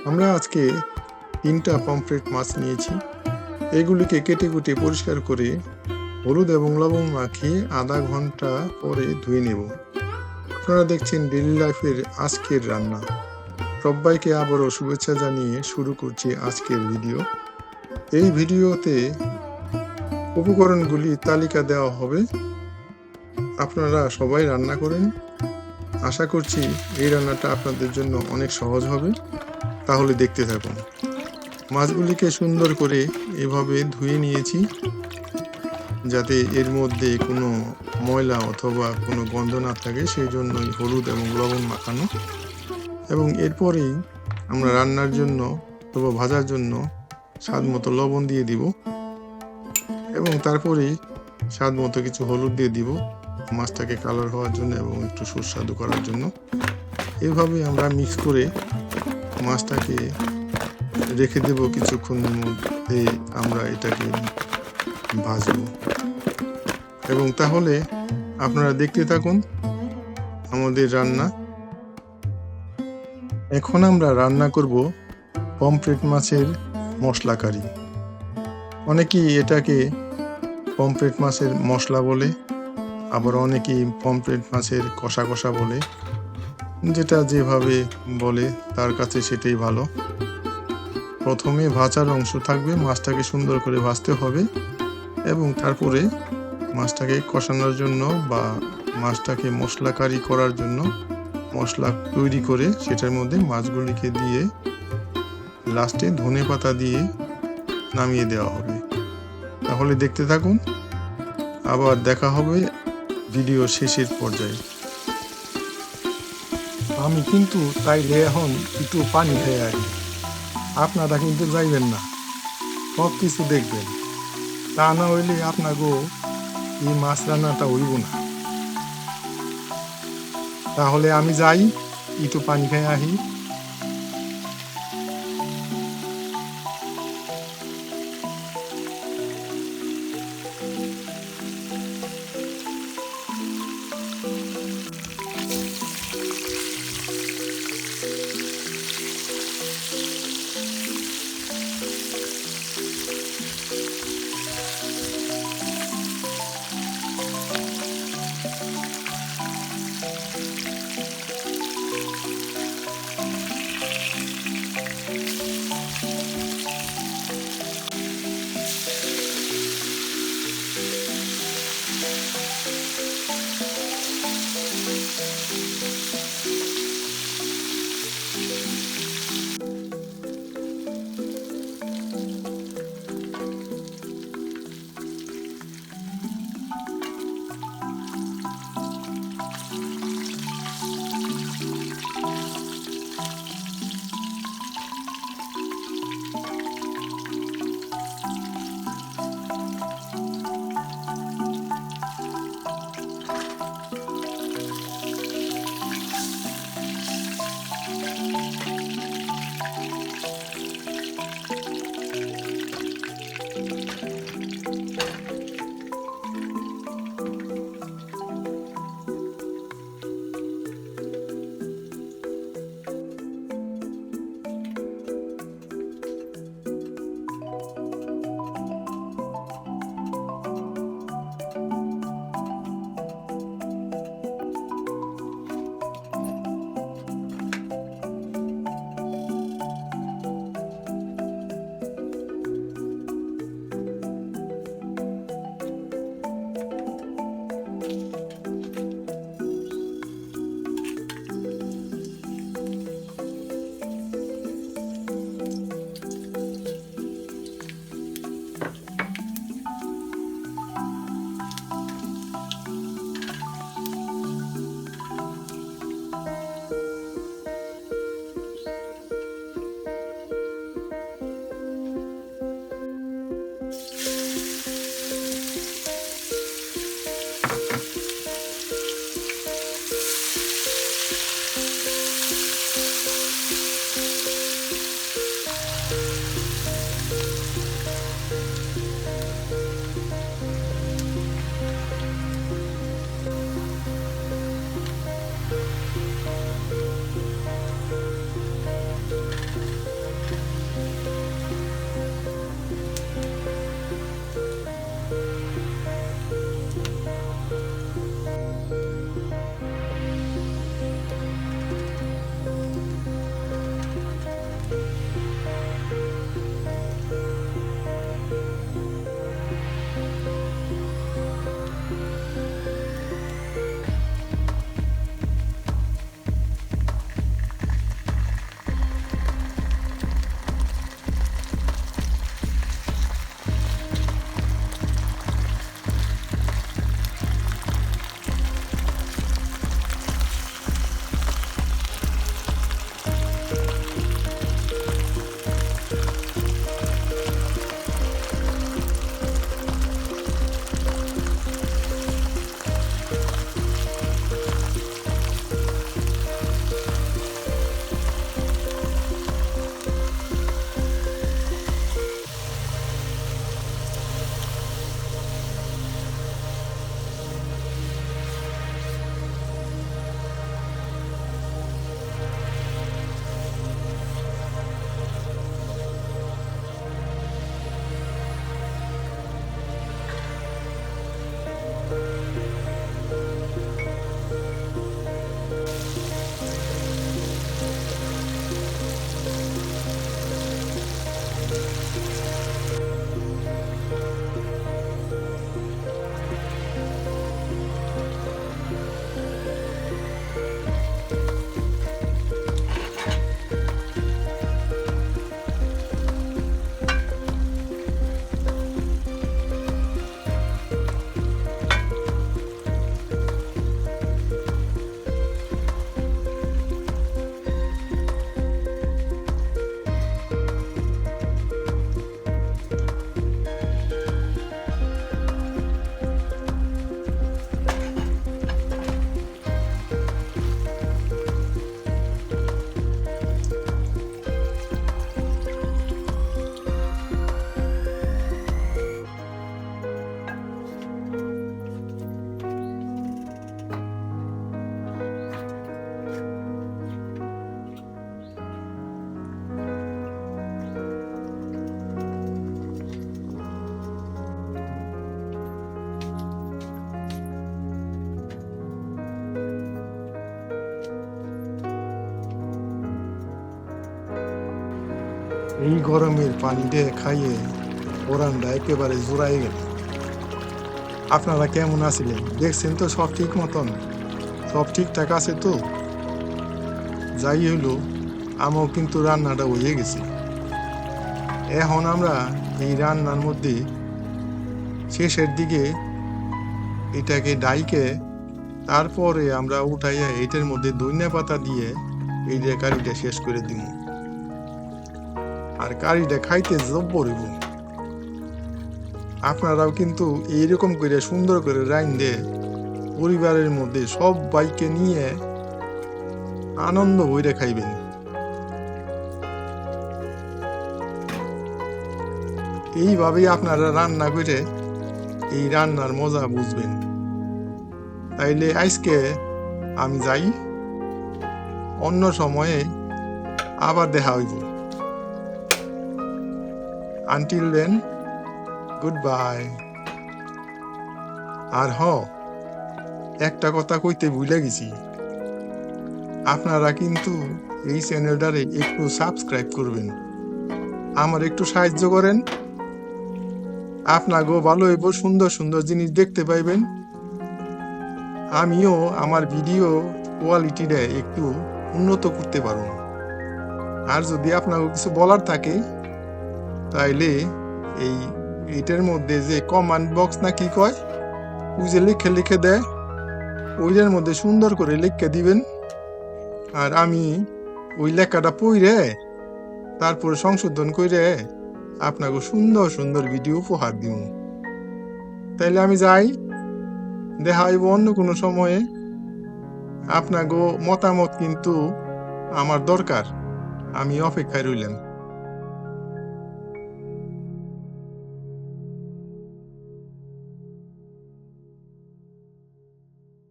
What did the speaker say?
আমরা আজকে 3টা পমফ্রেট মাছ নিয়েছি। এগুলিকে কেটে কুটে পরিষ্কার করে হলুদ এবং লবণ মাখিয়ে আধা ঘন্টা পরে ধুয়ে নেব। আপনারা দেখছেন ডেইলি লাইফের আজকের রান্না। সবাইকে আবারও শুভেচ্ছা জানিয়ে শুরু করছি আজকের ভিডিও। এই ভিডিওতে উপকরণগুলি তালিকা দেওয়া হবে। আপনারা সবাই রান্না করেন। আশা করছি এই রান্নাটা আপনাদের জন্য অনেক সহজ হবে। তাহলে দেখতে থাকুন। মাছগুলিকে সুন্দর করে এভাবে ধুয়ে নিয়েছি, যাতে এর মধ্যে কোনো ময়লা অথবা কোনো গন্ধ না থাকে, সেই জন্যই হলুদ এবং লবণ মাখানো। এবং এরপরেই আমরা রান্নার জন্য অথবা ভাজার জন্য স্বাদ মতো লবণ দিয়ে দিব এবং তারপরেই স্বাদ মতো কিছু হলুদ দিয়ে দিব মাছটাকে কালার হওয়ার জন্য এবং একটু সুস্বাদু করার জন্য। এভাবে আমরা মিক্স করে মাছটাকে রেখে দেব। কিছুক্ষণের মধ্যে আমরা এটাকে ভাজবো এবং তাহলে আপনারা দেখতে থাকুন আমাদের রান্না। এখন আমরা রান্না করব পমফ্রেট মাছের মশলা কারি। অনেকেই এটাকে পমফ্রেট মাছের মশলা বলে, আবার অনেকেই পমফ্রেট মাছের কষা কষা বলে। যেটা যেভাবে বলে তার কাছে সেটাই ভালো। প্রথমে ভাজার অংশ থাকবে, মাছটাকে সুন্দর করে ভাজতে হবে এবং তারপরে মাছটাকে কষানোর জন্য বা মাছটাকে মশলা কারি করার জন্য মশলা তৈরি করে সেটার মধ্যে মাছগুলিকে দিয়ে লাস্টে ধনেপাতা দিয়ে নামিয়ে দেওয়া হবে। তাহলে দেখতে থাকুন, আবার দেখা হবে ভিডিও শেষের পর্যায়ে। আমি কিন্তু তাইলে এখন একটু পানি খেয়ে আসি। আপনারা কিন্তু যাইবেন না, সব কিছু দেখবেন, তা না হইলে আপনাকেও এই মাছ রান্নাটা হইব না। তাহলে আমি যাই, একটু পানি খেয়ে আসি। এই গরমের পানিতে খাইয়ে ওরানটা একেবারে জোড়াই গেল। আপনারা কেমন আছিলেন? দেখছেন তো সব ঠিক মতন? সব ঠিকঠাক আছে তো? যাই হলো, আমার কিন্তু রান্নাটা হয়ে গেছে। এখন আমরা এই রান্নার মধ্যে শেষের দিকে এটাকে ডাইকে তারপরে আমরা উঠাইয়া এটার মধ্যে ধনিয়া পাতা দিয়ে এই যে কারিটা শেষ করে দিব। আর কারিটা খাইতে জব্বর হইব। আপনারাও কিন্তু এইরকম করে সুন্দর করে রাইন্দে পরিবারের মধ্যে সবাইকে নিয়ে আনন্দ হইরে খাইবেন। এইভাবেই আপনারা রান্না করে এই রান্নার মজা বুঝবেন। তাইলে আজকে আমি যাই, অন্য সময়ে আবার দেখা হইব। Until then, good bye. আর একটা কথা কইতে ভুলে গেছি, আপনারা কিন্তু এই চ্যানেলটারে একটু সাবস্ক্রাইব করবেন, আমার একটু সাহায্য করেন। আপনাকেও ভালো হইব, সুন্দর সুন্দর জিনিস দেখতে পাইবেন। আমিও আমার ভিডিও কোয়ালিটিটা একটু উন্নত করতে পারব। আর যদি আপনাকে কিছু বলার থাকে তাইলে এইটার মধ্যে যে কমেন্ট বক্স না কি কয়, ওই যে লিখে লিখে দেয়, ওইটার মধ্যে সুন্দর করে লিখে দিবেন। আর আমি ওই লেখাটা পড়ে তারপরে সংশোধন করে আপনাকে সুন্দর সুন্দর ভিডিও উপহার দিব। তাইলে আমি যাই, দেখা হইব অন্য কোনো সময়ে। আপনাকে মতামত কিন্তু আমার দরকার, আমি অপেক্ষায় রইলাম।